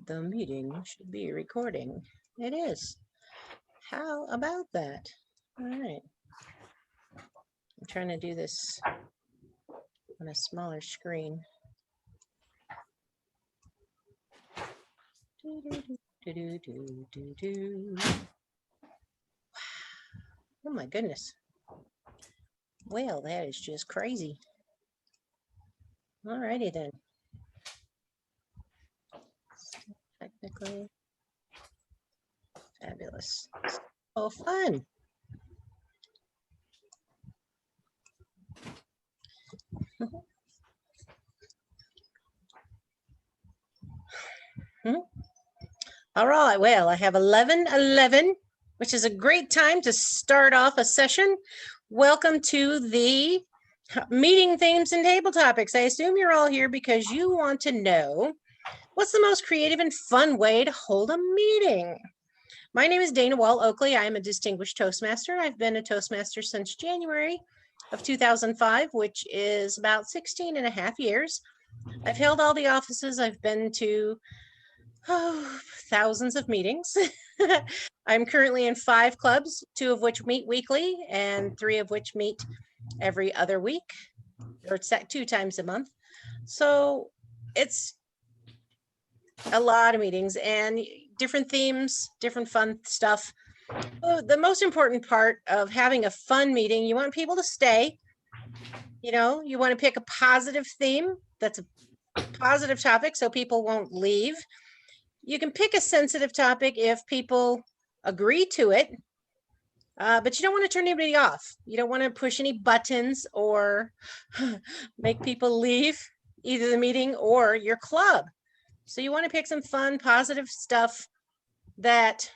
The meeting should be recording. It is. How about that? All right. I'm trying to do this on a smaller screen. Oh my goodness. Well, that is just crazy. All righty then. Technically fabulous. Oh, fun. All right, well, I have 11:11, which is a great time to start off a session. Welcome to the meeting themes and table topics. I assume you're all here because you want to know what's the most creative and fun way to hold a meeting. My name is Dana Wall-Oakley. I am a distinguished Toastmaster. I've been a Toastmaster since January of 2005, which is about 16 and a half years. I've held all the offices. I've been to thousands of meetings. I'm currently in 5 clubs, 2 of which meet weekly and 3 of which meet every other week, or 2 times a month. So it's a lot of meetings and different themes, different fun stuff. The most important part of having a fun meeting, you want people to stay. You know, you want to pick a positive theme that's a positive topic so people won't leave. You can pick a sensitive topic if people agree to it, but you don't want to turn anybody off. You don't want to push any buttons or make people leave either the meeting or your club. So you want to pick some fun, positive stuff that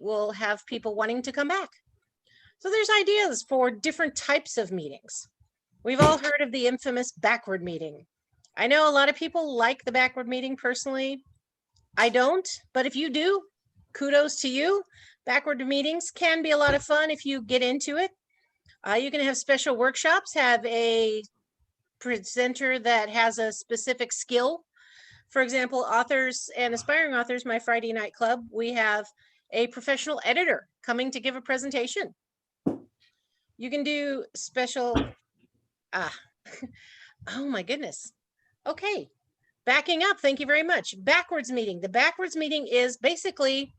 will have people wanting to come back. So there's ideas for different types of meetings. We've all heard of the infamous backward meeting. I know a lot of people like the backward meeting personally. I don't, but if you do, kudos to you. Backward meetings can be a lot of fun if you get into it. You can have special workshops, have a presenter that has a specific skill. For example, authors and aspiring authors, my Friday night club, we have a professional editor coming to give a presentation. You can do special, oh my goodness. Okay, backing up, thank you very much. Backwards meeting. The backwards meeting is basically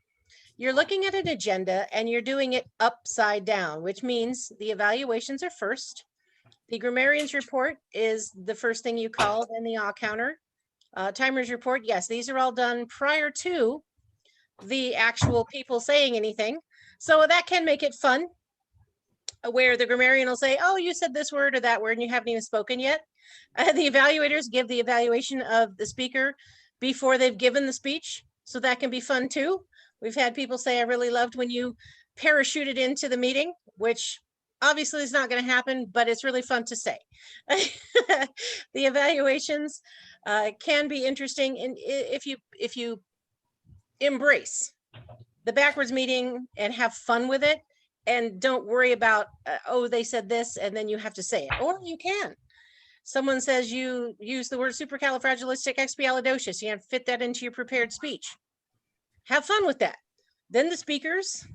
you're looking at an agenda and you're doing it upside down, which means the evaluations are first. The grammarian's report is the first thing you call, then the counter. Timer's report, yes, these are all done prior to the actual people saying anything. So that can make it fun, where the grammarian will say, oh, you said this word or that word and you haven't even spoken yet. The evaluators give the evaluation of the speaker before they've given the speech. So that can be fun too. We've had people say, I really loved when you parachuted into the meeting, which obviously is not going to happen, but it's really fun to say. The evaluations can be interesting, and if you embrace the backwards meeting and have fun with it, and don't worry about oh, they said this and then you have to say it, or you can. Someone says you use the word supercalifragilisticexpialidocious, you have to fit that into your prepared speech. Have fun with that. Then the speakers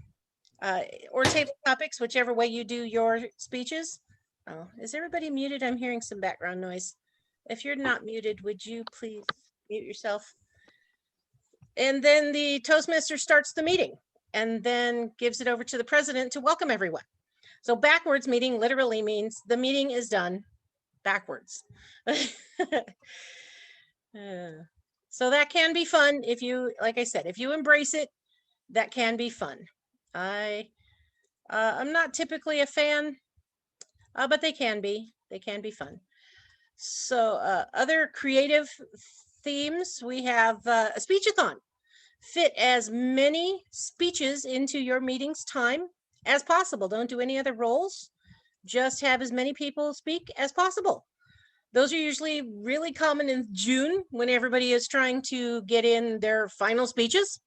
or table topics, whichever way you do your speeches. Oh, is everybody muted? I'm hearing some background noise. If you're not muted, would you please mute yourself? And then the Toastmaster starts the meeting and then gives it over to the president to welcome everyone. So backwards meeting literally means the meeting is done backwards. So that can be fun if you, like I said, if you embrace it, that can be fun. I'm not typically a fan, but they can be fun. So other creative themes, we have a speechathon. Fit as many speeches into your meeting's time as possible. Don't do any other roles. Just have as many people speak as possible. Those are usually really common in June when everybody is trying to get in their final speeches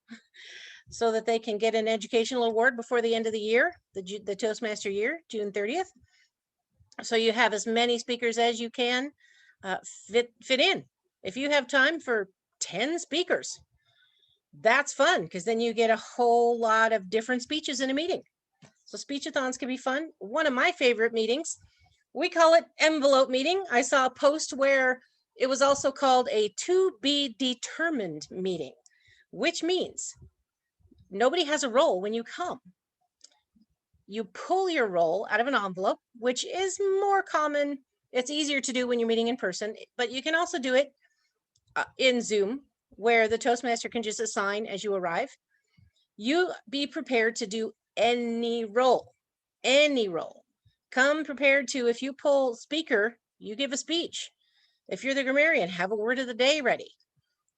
so that they can get an educational award before the end of the year, the Toastmaster year, June 30th. So you have as many speakers as you can fit in. If you have time for 10 speakers. That's fun because then you get a whole lot of different speeches in a meeting. So speechathons can be fun. One of my favorite meetings, we call it envelope meeting. I saw a post where it was also called a to be determined meeting, which means nobody has a role when you come. You pull your role out of an envelope, which is more common. It's easier to do when you're meeting in person, but you can also do it in Zoom, where the Toastmaster can just assign as you arrive. You be prepared to do any role, any role. Come prepared to, if you pull speaker, you give a speech. If you're the grammarian, have a word of the day ready.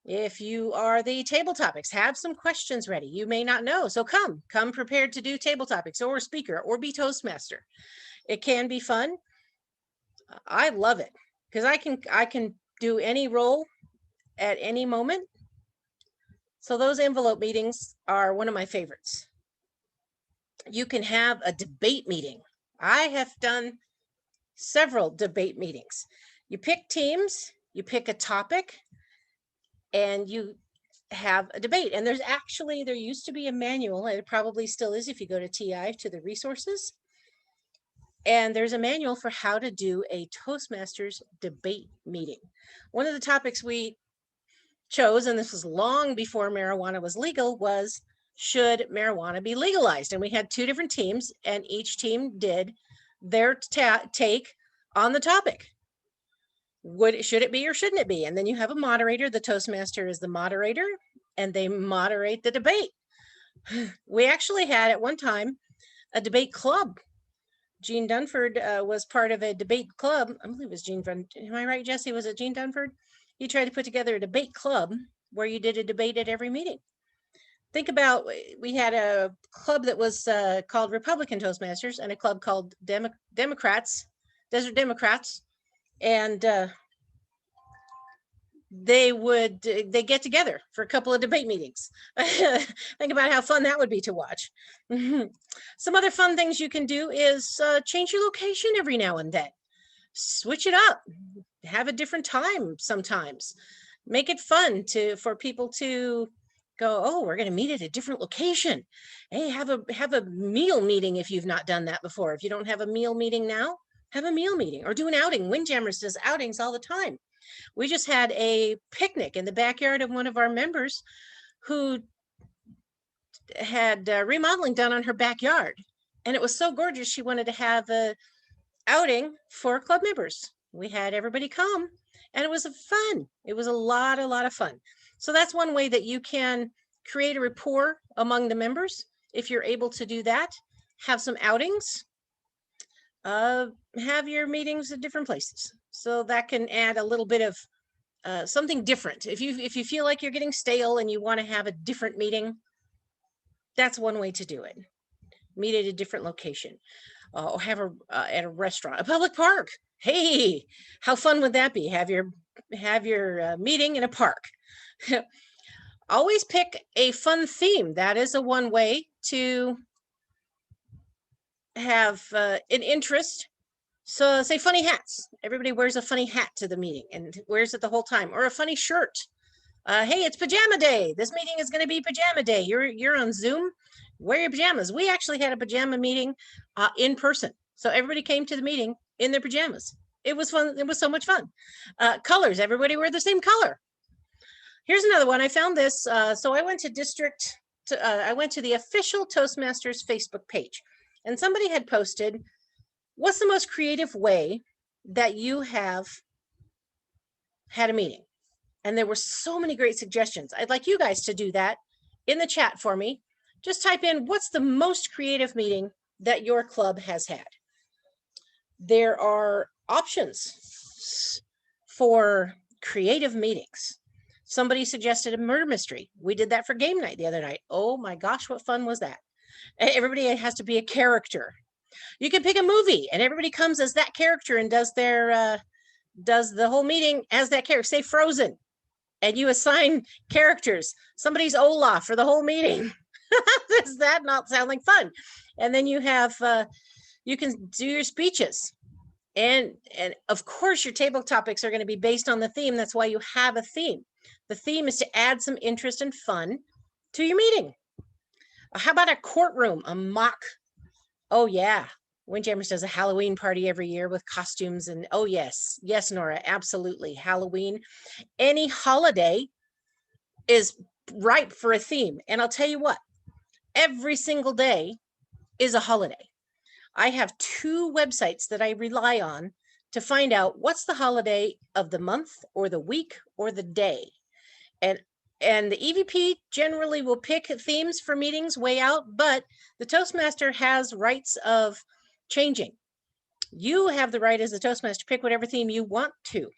If you are the table topics, have some questions ready. You may not know, so come prepared to do table topics or speaker or be Toastmaster. It can be fun. I love it because I can do any role at any moment. So those envelope meetings are one of my favorites. You can have a debate meeting. I have done several debate meetings. You pick teams, you pick a topic, and you have a debate. And there used to be a manual, and it probably still is if you go to TI, to the resources. And there's a manual for how to do a Toastmasters debate meeting. One of the topics we chose, and this was long before marijuana was legal, was should marijuana be legalized? And we had two different teams, and each team did their take on the topic. Should it be or shouldn't it be? And then you have a moderator. The Toastmaster is the moderator, and they moderate the debate. We actually had at one time a debate club. Gene Dunford was part of a debate club. I believe it was Gene. Am I right, Jesse? Was it Gene Dunford? He tried to put together a debate club where you did a debate at every meeting. Think about, we had a club that was called Republican Toastmasters and a club called Democrats, Desert Democrats. And they get together for a couple of debate meetings. Think about how fun that would be to watch. Some other fun things you can do is change your location every now and then. Switch it up, have a different time sometimes. Make it fun for people to go, oh, we're going to meet at a different location. Hey, have a meal meeting if you've not done that before. If you don't have a meal meeting now, have a meal meeting or do an outing. Windjammers does outings all the time. We just had a picnic in the backyard of one of our members who had remodeling done on her backyard. And it was so gorgeous, she wanted to have a outing for club members. We had everybody come, and it was fun. It was a lot of fun. So that's one way that you can create a rapport among the members. If you're able to do that, have some outings, have your meetings at different places. So that can add a little bit of something different. If you feel like you're getting stale and you want to have a different meeting, that's one way to do it. Meet at a different location. Or have at a restaurant, a public park. Hey, how fun would that be? Have your meeting in a park. Always pick a fun theme. That is a one way to have an interest. So say funny hats. Everybody wears a funny hat to the meeting and wears it the whole time, or a funny shirt. Hey, it's pajama day. This meeting is going to be pajama day. You're on Zoom. Wear your pajamas. We actually had a pajama meeting in person. So everybody came to the meeting in their pajamas. It was fun. It was so much fun. Colors. Everybody wear the same color. Here's another one. I found this. So I went to I went to the official Toastmasters Facebook page, and somebody had posted, what's the most creative way that you have had a meeting? And there were so many great suggestions. I'd like you guys to do that in the chat for me. Just type in, what's the most creative meeting that your club has had? There are options for creative meetings. Somebody suggested a murder mystery. We did that for game night the other night. Oh my gosh, what fun was that? Everybody has to be a character. You can pick a movie and everybody comes as that character and does the whole meeting as that character. Say Frozen, and you assign characters. Somebody's Olaf for the whole meeting. Does that not sound like fun? And then you have, you can do your speeches. And of course, your table topics are going to be based on the theme. That's why you have a theme. The theme is to add some interest and fun to your meeting. How about a courtroom, a mock? Oh yeah, Windjammers does a Halloween party every year with costumes and oh yes, Nora, absolutely. Halloween, any holiday is ripe for a theme. And I'll tell you what, every single day is a holiday. I have 2 websites that I rely on to find out what's the holiday of the month or the week or the day. And the EVP generally will pick themes for meetings way out, but the Toastmaster has rights of changing. You have the right as the Toastmaster, pick whatever theme you want to.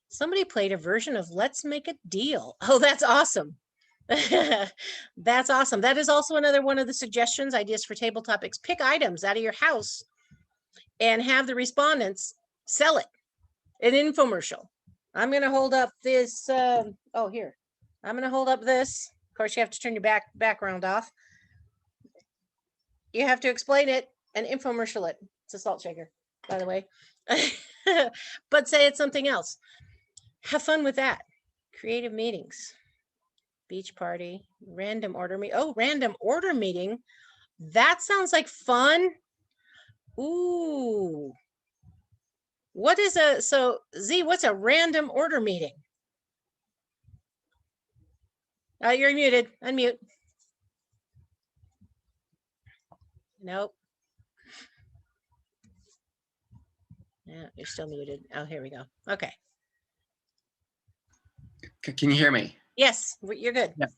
Somebody played a version of Let's Make a Deal. Oh, that's awesome. That's awesome. That is also another one of the suggestions, ideas for table topics. Pick items out of your house and have the respondents sell it. An infomercial. I'm going to hold up this. Oh, here. I'm going to hold up this. Of course, you have to turn your background off. You have to explain it and infomercial it. It's a salt shaker, by the way. But say it's something else. Have fun with that. Creative meetings. Beach party. Random order meeting. Oh, random order meeting. That sounds like fun. Ooh. What is Z, what's a random order meeting? You're muted. Unmute. Nope. Yeah, you're still muted. Oh, here we go. Okay. Can you hear me? Yes, you're good. Yeah.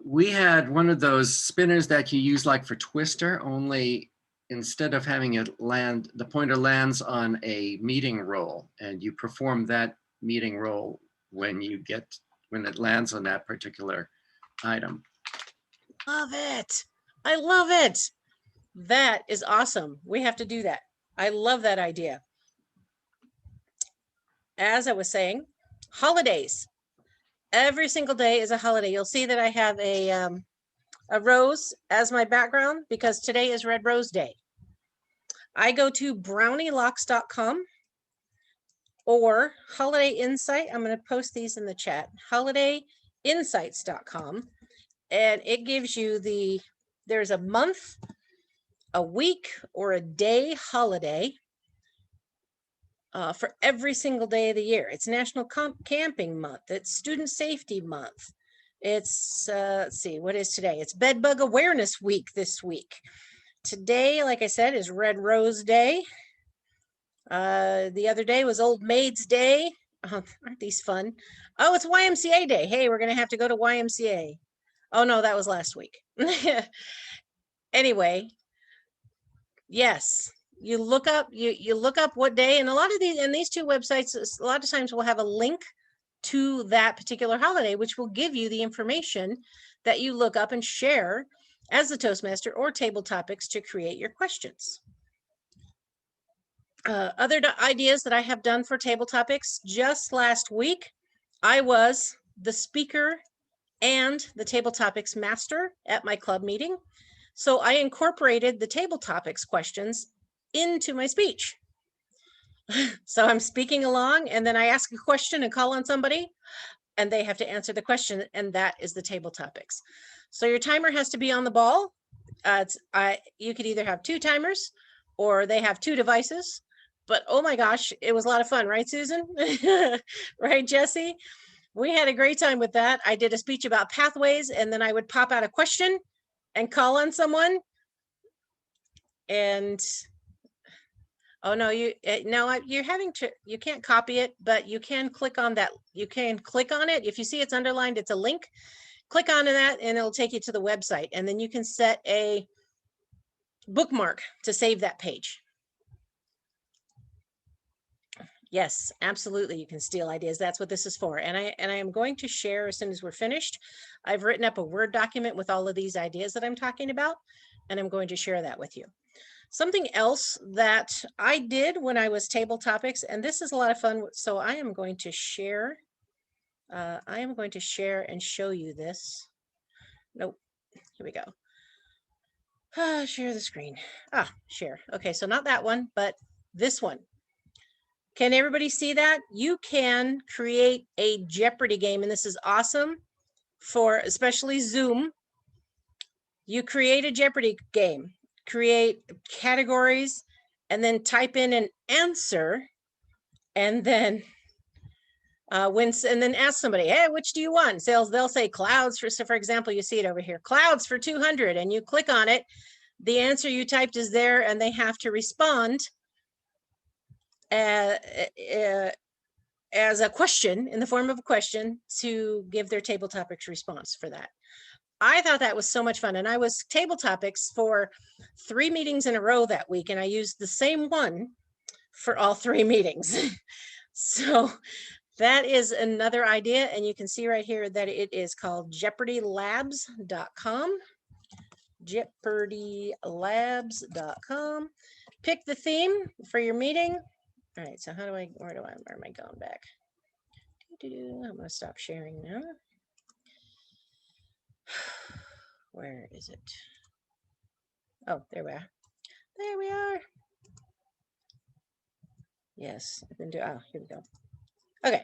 We had one of those spinners that you use like for Twister, only instead of having it land, the pointer lands on a meeting roll, and you perform that meeting roll when it lands on that particular item. Love it. I love it. That is awesome. We have to do that. I love that idea. As I was saying, holidays. Every single day is a holiday. You'll see that I have a rose as my background because today is Red Rose Day. I go to brownielocks.com or Holiday Insight. I'm going to post these in the chat. holidayinsights.com, and it gives you there's a month, a week, or a day holiday for every single day of the year. It's National Camping Month. It's Student Safety Month. It's, let's see, what is today? It's Bed Bug Awareness Week this week. Today, like I said, is Red Rose Day. The other day was Old Maid's Day. Aren't these fun? Oh, it's YMCA Day. Hey, we're going to have to go to YMCA. Oh, no, that was last week. Anyway, yes, you look up what day, and a lot of these 2 websites, a lot of times will have a link to that particular holiday, which will give you the information that you look up and share as the Toastmaster or table topics to create your questions. Other ideas that I have done for table topics, just last week, I was the speaker and the table topics master at my club meeting. So I incorporated the table topics questions into my speech. So I'm speaking along, and then I ask a question and call on somebody, and they have to answer the question, and that is the table topics. So your timer has to be on the ball. You could either have 2 timers, or they have 2 devices. But oh my gosh, it was a lot of fun, right, Susan? Right, Jesse? We had a great time with that. I did a speech about pathways, and then I would pop out a question and call on someone. And oh no, you're having to, you can't copy it, but you can click on that. You can click on it. If you see it's underlined, it's a link. Click onto that and it'll take you to the website. And then you can set a bookmark to save that page. Yes, absolutely. You can steal ideas. That's what this is for. And I am going to share as soon as we're finished. I've written up a Word document with all of these ideas that I'm talking about, and I'm going to share that with you. Something else that I did when I was table topics, and this is a lot of fun. So I am going to share. I am going to share and show you this. Nope. Here we go. Share the screen. Share. Okay, so not that one, but this one. Can everybody see that? You can create a Jeopardy game, and this is awesome for especially Zoom. You create a Jeopardy game, create categories, and then type in an answer, and then and then ask somebody, hey, which do you want? They'll say clouds for example, you see it over here, clouds for 200, and you click on it. The answer you typed is there, and they have to respond as a question, in the form of a question, to give their table topics response for that. I thought that was so much fun. And I was table topics for 3 meetings in a row that week, and I used the same one for all 3 meetings. So that is another idea. And you can see right here that it is called jeopardylabs.com. jeopardylabs.com. Pick the theme for your meeting. All right, so where am I going back? I'm going to stop sharing now. Where is it? Oh, there we are. There we are. Yes, I can do. Oh, here we go. Okay,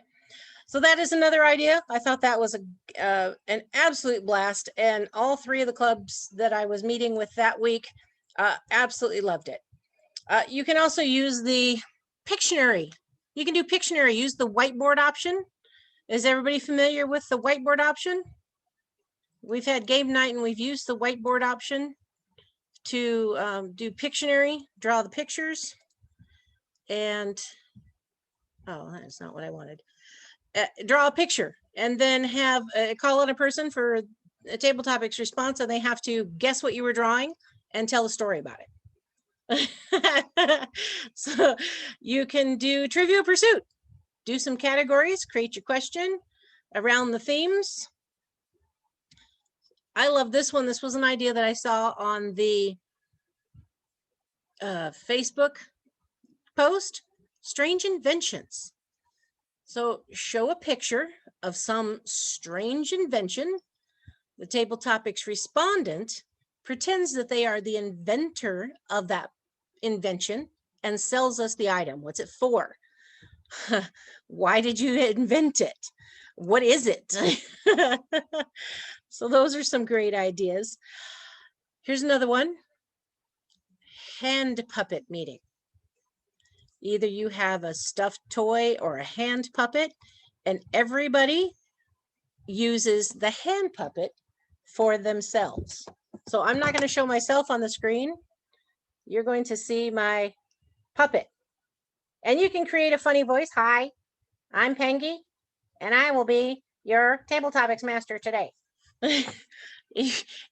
so that is another idea. I thought that was an absolute blast, and all 3 of the clubs that I was meeting with that week absolutely loved it. You can also use the Pictionary. You can do Pictionary. Use the whiteboard option. Is everybody familiar with the whiteboard option? We've had game night, and we've used the whiteboard option to do Pictionary, draw the pictures, and oh, that's not what I wanted. Draw a picture, and then have call on a person for a table topics response, and they have to guess what you were drawing and tell a story about it. So you can do Trivial Pursuit, do some categories, create your question around the themes. I love this one. This was an idea that I saw on the Facebook post, strange inventions. So show a picture of some strange invention. The table topics respondent pretends that they are the inventor of that invention and sells us the item. What's it for? Why did you invent it? What is it? So those are some great ideas. Here's another one. Hand puppet meeting. Either you have a stuffed toy or a hand puppet, and everybody uses the hand puppet for themselves. So I'm not going to show myself on the screen. You're going to see my puppet. And you can create a funny voice. Hi, I'm Pengy, and I will be your table topics master today.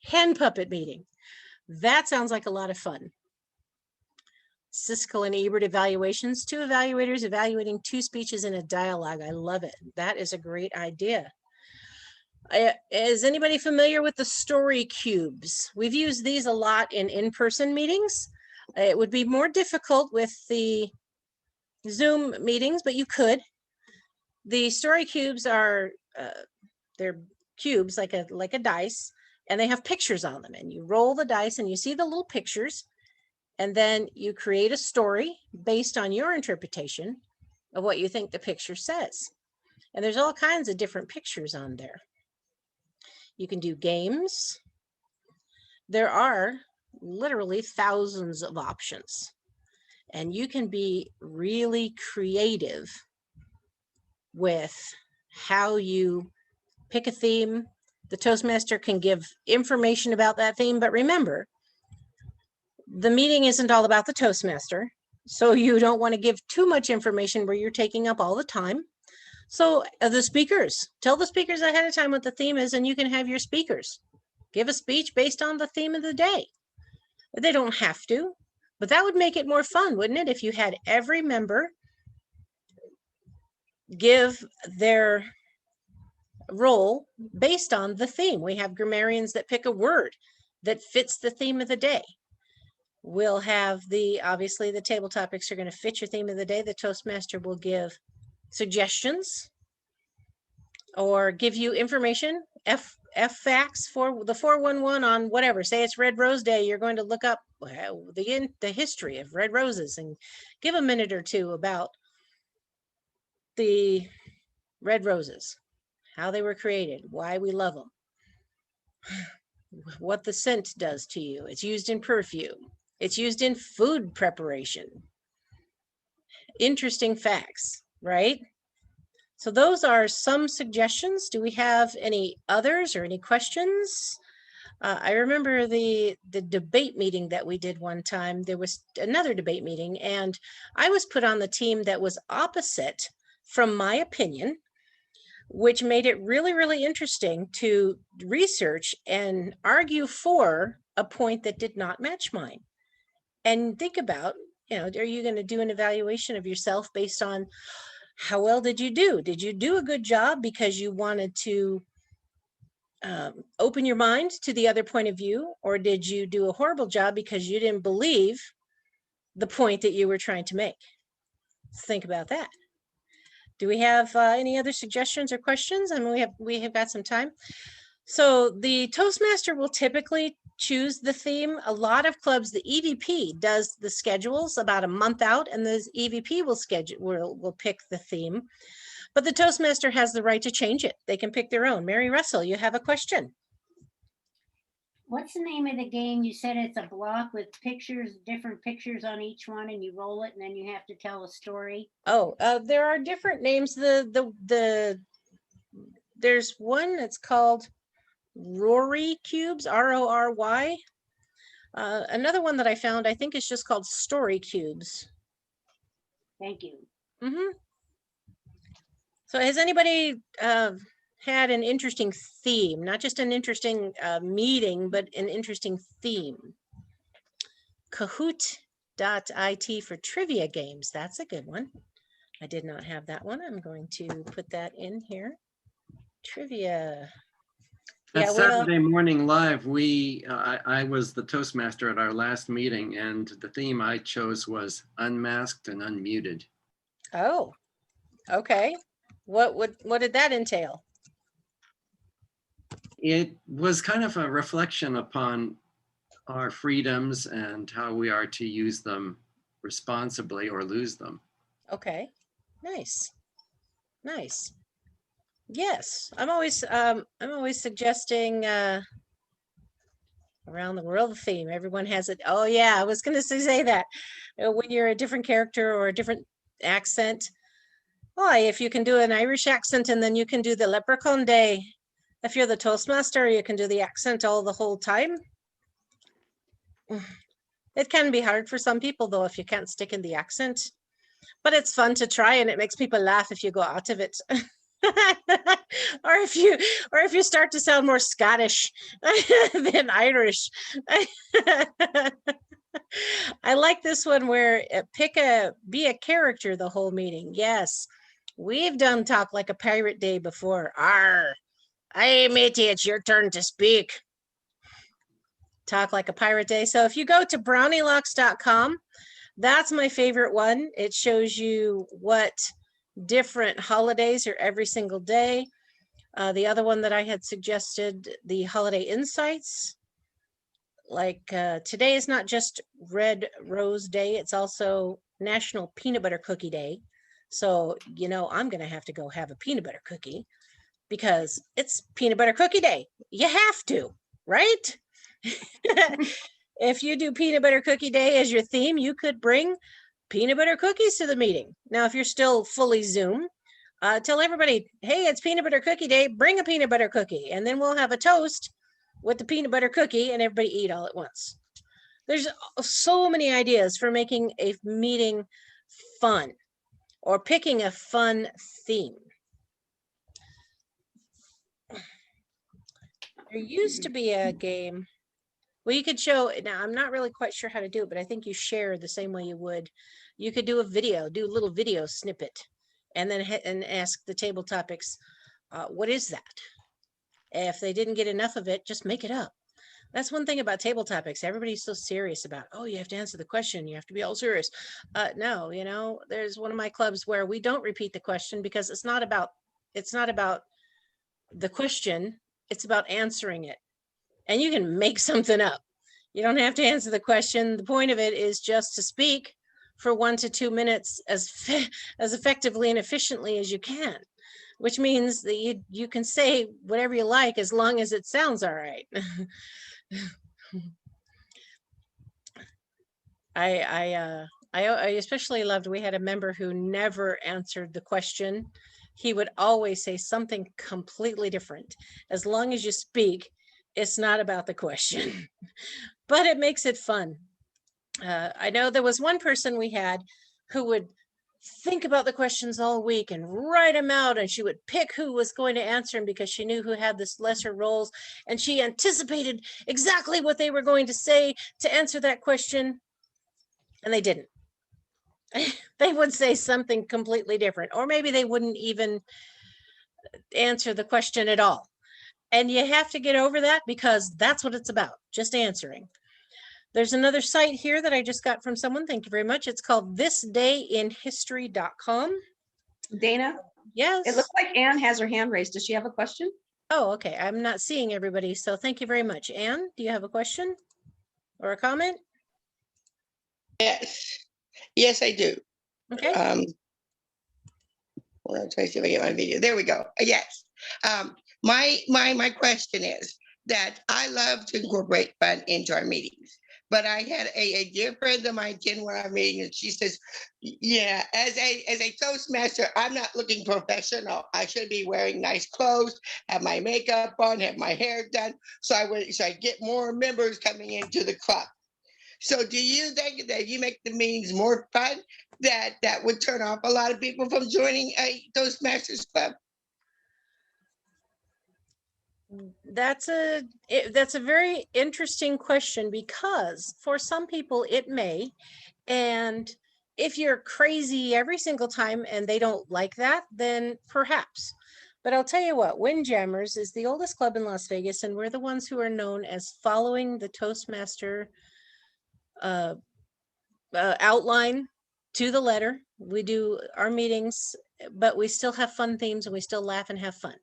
Hand puppet meeting. That sounds like a lot of fun. Siskel and Ebert evaluations, 2 evaluators evaluating 2 speeches in a dialogue. I love it. That is a great idea. Is anybody familiar with the story cubes? We've used these a lot in in-person meetings. It would be more difficult with the Zoom meetings, but you could. The story cubes are they're cubes like a dice, and they have pictures on them, and you roll the dice and you see the little pictures, and then you create a story based on your interpretation of what you think the picture says. And there's all kinds of different pictures on there. You can do games. There are literally thousands of options, and you can be really creative with how you pick a theme. The Toastmaster can give information about that theme, but remember, the meeting isn't all about the Toastmaster, so you don't want to give too much information where you're taking up all the time. So the speakers, tell the speakers ahead of time what the theme is, and you can have your speakers give a speech based on the theme of the day. They don't have to, but that would make it more fun, wouldn't it? If you had every member give their role based on the theme. We have grammarians that pick a word that fits the theme of the day. We'll have obviously the table topics are going to fit your theme of the day. The Toastmaster will give suggestions or give you information, F facts for the 411 on whatever. Say it's Red Rose Day, you're going to look up the history of red roses and give a minute or two about the red roses, how they were created, why we love them, what the scent does to you. It's used in perfume. It's used in food preparation. Interesting facts, right? So those are some suggestions. Do we have any others or any questions? I remember the debate meeting that we did one time. There was another debate meeting, and I was put on the team that was opposite from my opinion, which made it really, really interesting to research and argue for a point that did not match mine. And think about, are you going to do an evaluation of yourself based on how well did you do? Did you do a good job because you wanted to open your mind to the other point of view, or did you do a horrible job because you didn't believe the point that you were trying to make? Think about that. Do we have any other suggestions or questions? I mean, we have got some time. So the Toastmaster will typically choose the theme. A lot of clubs, the EVP does the schedules about a month out, and the EVP will pick the theme. But the Toastmaster has the right to change it. They can pick their own. Mary Russell, you have a question. What's the name of the game? You said it's a block with pictures, different pictures on each one, and you roll it, and then you have to tell a story. Oh, there are different names. There's one that's called Rory Cubes, RORY. Another one that I found, I think, is just called Story Cubes. Thank you. Mm-hmm. So has anybody had an interesting theme, not just an interesting meeting, but an interesting theme? Kahoot.it for trivia games. That's a good one. I did not have that one. I'm going to put that in here. Trivia. At Saturday Morning Live, I was the Toastmaster at our last meeting, and the theme I chose was unmasked and unmuted. Oh, okay. What did that entail? It was kind of a reflection upon our freedoms and how we are to use them responsibly or lose them. Okay, nice, nice. Yes, I'm always suggesting around the world theme. Everyone has it. Oh yeah, I was going to say that when you're a different character or a different accent. Oh, if you can do an Irish accent, and then you can do the Leprechaun Day. If you're the Toastmaster, you can do the accent the whole time. It can be hard for some people though if you can't stick in the accent, but it's fun to try, and it makes people laugh if you go out of it. or if you start to sound more Scottish than Irish. I like this one where be a character the whole meeting. Yes, we've done Talk Like a Pirate Day before. Arr, hey matey, it's your turn to speak. Talk Like a Pirate Day. So if you go to brownielocks.com, that's my favorite one. It shows you what different holidays are every single day. The other one that I had suggested, the holiday insights, like today is not just Red Rose Day, it's also National Peanut Butter Cookie Day. So, I'm going to have to go have a peanut butter cookie because it's Peanut Butter Cookie Day. You have to, right? If you do Peanut Butter Cookie Day as your theme, you could bring peanut butter cookies to the meeting. Now, if you're still fully Zoom, tell everybody, hey, it's Peanut Butter Cookie Day, bring a peanut butter cookie, and then we'll have a toast with the peanut butter cookie and everybody eat all at once. There's so many ideas for making a meeting fun or picking a fun theme. There used to be a game. Well, you could show, now I'm not really quite sure how to do it, but I think you share the same way you would. You could do a little video snippet, and then ask the table topics, what is that? If they didn't get enough of it, just make it up. That's one thing about table topics. Everybody's so serious about, oh, you have to answer the question. You have to be all serious. No, there's one of my clubs where we don't repeat the question because it's not about the question. It's about answering it. And you can make something up. You don't have to answer the question. The point of it is just to speak for 1 to 2 minutes as effectively and efficiently as you can, which means that you can say whatever you like as long as it sounds all right. I especially loved, we had a member who never answered the question. He would always say something completely different. As long as you speak, it's not about the question, but it makes it fun. I know there was one person we had who would think about the questions all week and write them out, and she would pick who was going to answer them because she knew who had this lesser roles, and she anticipated exactly what they were going to say to answer that question, and they didn't. They would say something completely different, or maybe they wouldn't even answer the question at all. And you have to get over that, because that's what it's about, just answering. There's another site here that I just got from someone. Thank you very much. It's called thisdayinhistory.com. Dana, Yes. it looks like Anne has her hand raised. Does she have a question? Oh, okay. I'm not seeing everybody, so thank you very much. Anne, do you have a question or a comment? Yes, yes, I do. Okay. Well, I'm trying to see if I get my video. There we go. Yes. My question is that I love to incorporate fun into our meetings, but I had a dear friend of mine attend one of our meetings, and she says, "Yeah, as a Toastmaster, I'm not looking professional. I should be wearing nice clothes, have my makeup on, have my hair done, so I get more members coming into the club." So do you think that you make the meetings more fun, that would turn off a lot of people from joining a Toastmasters club? That's a very interesting question, because for some people it may, and if you're crazy every single time and they don't like that, then perhaps. But I'll tell you what, Windjammers is the oldest club in Las Vegas, and we're the ones who are known as following the Toastmaster outline to the letter. We do our meetings, but we still have fun themes, and we still laugh and have fun.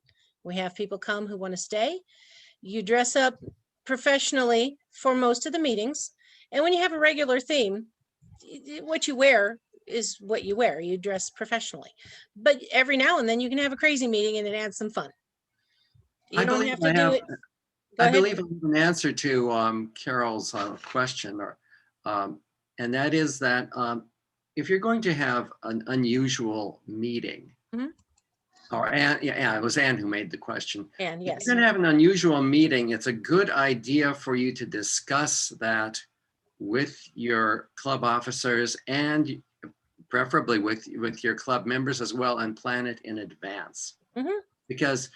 We have people come who want to stay. You dress up professionally for most of the meetings, and when you have a regular theme, what you wear is what you wear. You dress professionally, but every now and then you can have a crazy meeting and it adds some fun. You don't have to do it. Go I ahead. believe I have an answer to Carol's question, and that is that if you're going to have an unusual meeting, Mhm. or Anne, yeah, it was Anne who made the question. And If yes, you're going to have an unusual meeting, it's a good idea for you to discuss that with your club officers, and preferably with your club members as well, and plan it in advance. Mhm. Because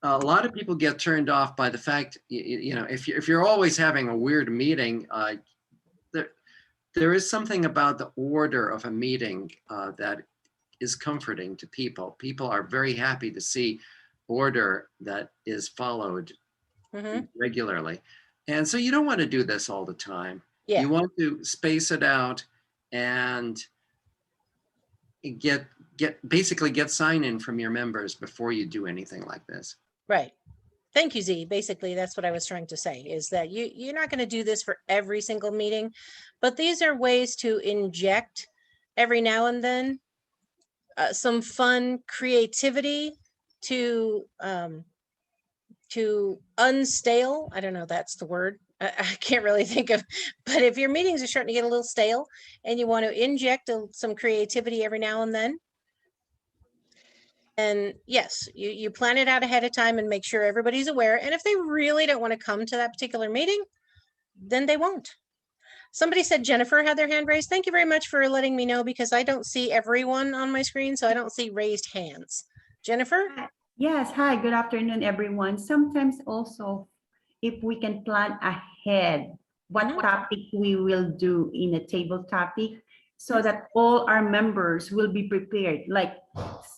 a lot of people get turned off by the fact, if you're always having a weird meeting, there is something about the order of a meeting that is comforting to people. People are very happy to see order that is followed Mhm. regularly. And so you don't want to do this all the time. Yeah. You want to space it out and basically get sign-in from your members before you do anything like this. Right. Thank you, Z. Basically, that's what I was trying to say, is that you're not going to do this for every single meeting, but these are ways to inject every now and then some fun creativity to unstale. I don't know, that's the word. I can't really think of, but if your meetings are starting to get a little stale and you want to inject some creativity every now and then, and yes, you plan it out ahead of time and make sure everybody's aware. And if they really don't want to come to that particular meeting, then they won't. Somebody said Jennifer had their hand raised. Thank you very much for letting me know, because I don't see everyone on my screen, so I don't see raised hands. Jennifer? Yes, hi, good afternoon, everyone. Sometimes also, if we can plan ahead what Mhm. topic we will do in a table topic, so that all our members will be prepared. Like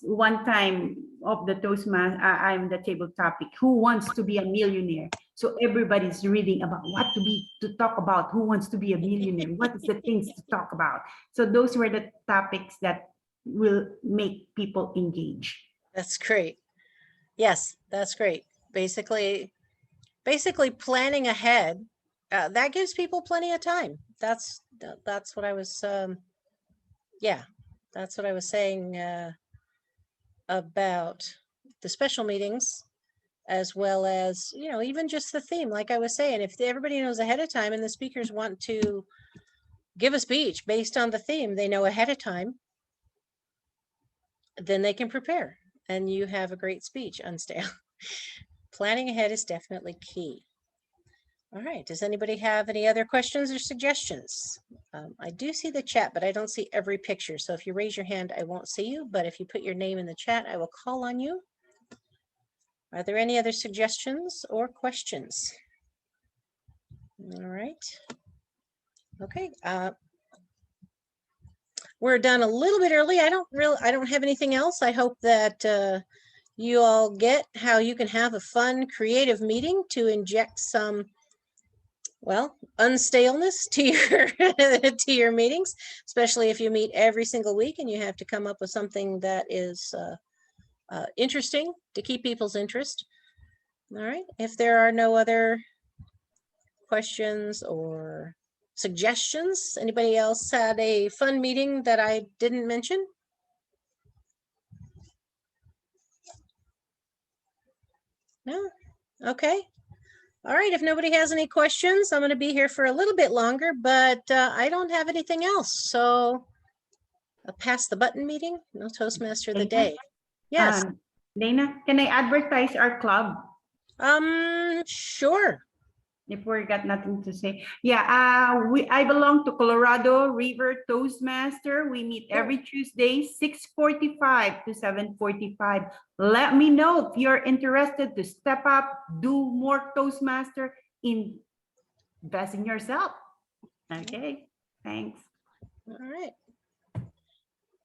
one time of the Toastmaster, I'm the table topic, who wants to be a millionaire? So everybody's reading about what to talk about, who wants to be a millionaire, what is the things to talk about. So those were the topics that will make people engage. That's great. Yes, that's great. Basically planning ahead, that gives people plenty of time. That's what I was Yeah, that's what I was saying about the special meetings, as well as, you know, even just the theme. Like I was saying, if everybody knows ahead of time and the speakers want to give a speech based on the theme, they know ahead of time, then they can prepare and you have a great speech unstale. Planning ahead is definitely key. All right, does anybody have any other questions or suggestions? I do see the chat, but I don't see every picture. So if you raise your hand, I won't see you, but if you put your name in the chat, I will call on you. Are there any other suggestions or questions? All right. Okay, we're done a little bit early. I don't have anything else. I hope that you all get how you can have a fun, creative meeting to inject some, well, unstaleness to your to your meetings, especially if you meet every single week and you have to come up with something that is interesting to keep people's interest. All right, if there are no other questions or suggestions, anybody else had a fun meeting that I didn't mention? No? Okay. All right, if nobody has any questions, I'm going to be here for a little bit longer, but I don't have anything else. So a pass the button meeting, no Toastmaster of the Dana? day. Yes. Dana, can I advertise our club? Sure. If we got nothing to say. Yeah, I belong to Colorado River Toastmaster. We meet every Tuesday, 6:45 to 7:45. Let me know if you're interested to step up, do more Toastmaster, invest in yourself. Okay, thanks. All right.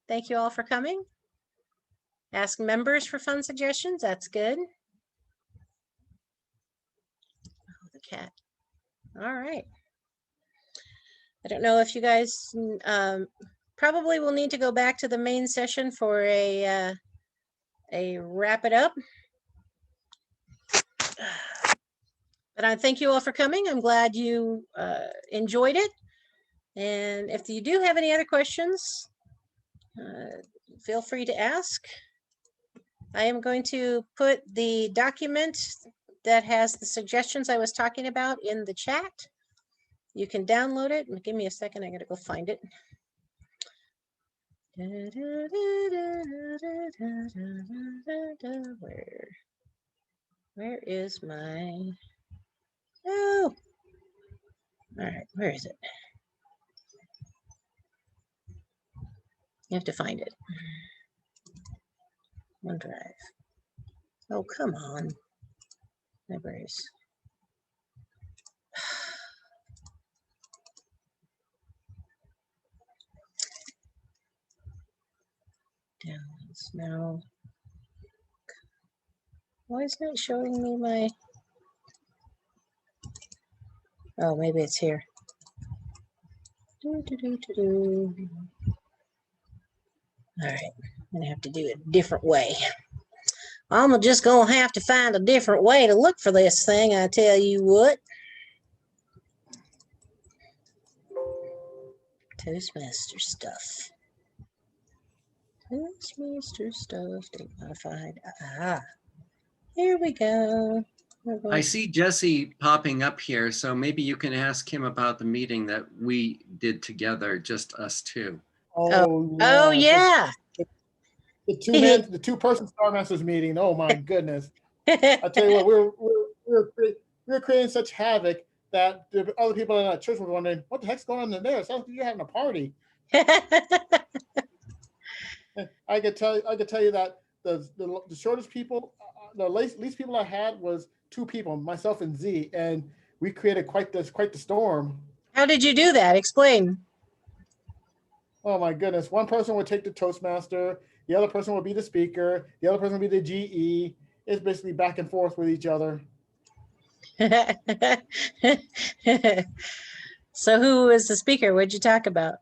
Thank you all for coming. Ask members for fun suggestions. That's good. Oh, the cat. All right. I don't know if you guys probably will need to go back to the main session for a wrap it up. But I thank you all for coming. I'm glad you enjoyed it. And if you do have any other questions, feel free to ask. I am going to put the document that has the suggestions I was talking about in the chat. You can download it. Give me a second. I gotta go find it. Where is my, oh, all right, where is it? You have to find it. OneDrive. Oh, come on. Libraries. Downloads. No. Why isn't it showing me my, oh, maybe it's here. All right, I'm gonna have to do it a different way. I'm just gonna have to find a different way to look for this thing, I tell you what. Toastmaster stuff. Toastmaster stuff, date modified. Ah, here we go. I see Jesse popping up here, so maybe you can ask him about the meeting that we did together, just us two. Oh yeah. The two-person Star Masters meeting. Oh my goodness! I tell you what, we were creating such havoc that the other people in that church were wondering, "What the heck's going on in there? It sounds like you're having a party." I could tell you that the shortest people, the least people I had was 2 people, myself and Z, and we created quite the storm. How did you do that? Explain. Oh my goodness! One person would take the Toastmaster, the other person would be the speaker, the other person would be the GE. It's basically back and forth with each other. So who was the speaker? What'd you talk about?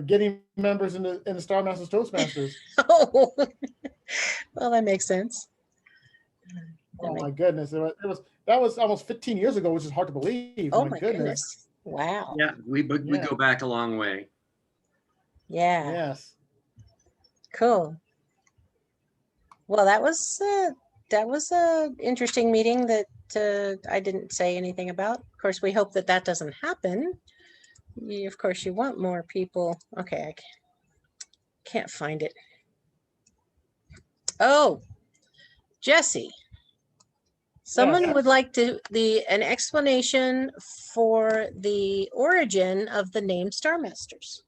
Getting members in the Star Masters Toastmasters. Oh, well, that makes sense. Oh my goodness! That was almost 15 years ago, which is hard to believe. Oh my goodness! Wow. Yeah, we go back a long way. Yeah, Yes. cool. Well, that was a interesting meeting that I didn't say anything about. Of course, we hope that that doesn't happen. Of course, you want more people. Okay, I can't find it. Oh, Jesse. Someone Yes. would like an explanation for the origin of the name Star Masters.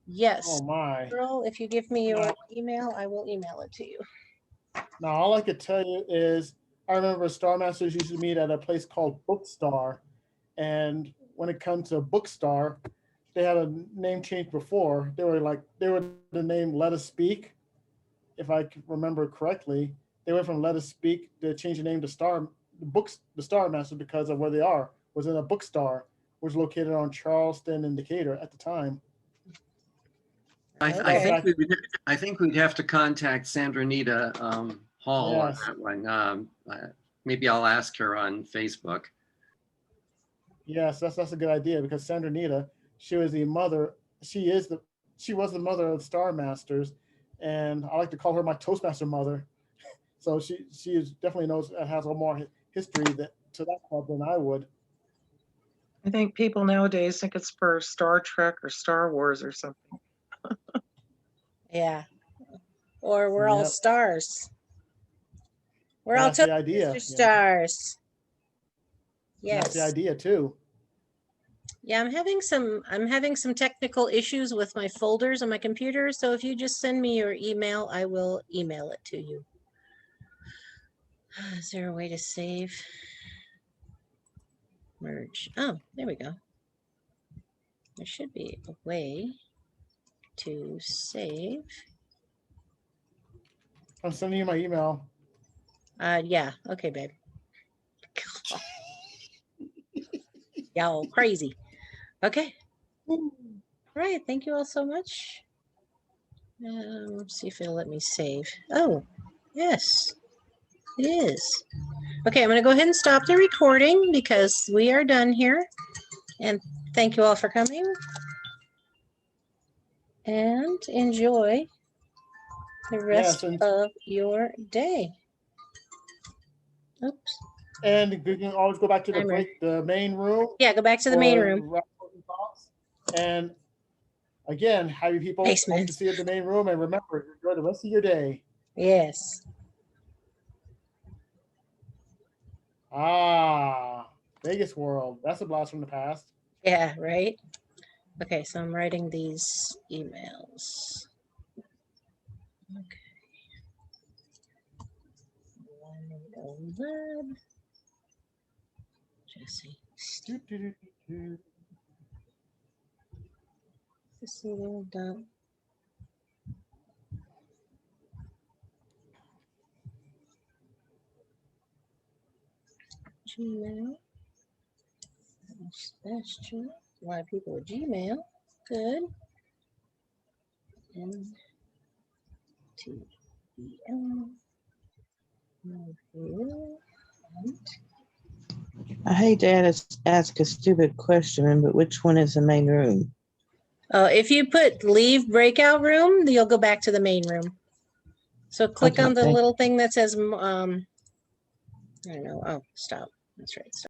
Yes, Oh my. girl, if you give me your email, I will email it to you. Now, all I could tell you is I remember Star Masters used to meet at a place called Bookstar. And when it comes to Bookstar, they had a name change before. They were the name Let Us Speak, if I can remember correctly. They went from Let Us Speak to change the name to the Star Master because of where they was in a bookstore, which was located on Charleston and Decatur at the time. I Okay. think we'd have to contact Sandranita Hall on Yes. that one. Maybe I'll ask her on Facebook. Yes, that's a good idea because Sandranita, she was the mother. She was the mother of the Star Masters, and I like to call her my Toastmaster mother. So she definitely has a little more history to that club than I would. I think people nowadays think it's for Star Trek or Star Wars or something. Yeah. Or we're all Yep. stars. We're all That's the idea. Toastmaster stars. That's Yes. the idea too. Yeah, I'm having some technical issues with my folders on my computer. So if you just send me your email, I will email it to you. Is there a way to save? Merge. Oh, there we go. There should be a way to save. I'm sending you my email. Yeah. Okay, babe. Y'all crazy. Okay. All right. Thank you all so much. See if it'll let me save. Oh, yes, it is. Okay, I'm going to go ahead and stop the recording because we are done here. And thank you all for coming. And enjoy the rest of your day. Oops. And you can always go back to the main room. Yeah, go back to the main room. And again, happy people. Hope to see you at the main room. And remember, enjoy the rest of your day. Yes. Vegas World. That's a blast from the past. Yeah, right? Okay, so I'm writing these emails. Okay. Lab. Jesse. Cecile dot. Gmail. That's true. A lot of people with Gmail. Good. NTBL. I hate to ask a stupid question, but which one is the main room? If you put leave breakout room, you'll go back to the main room. So click Okay, on the thank you. little thing that says, I don't know. Oh, stop. That's right. Stop.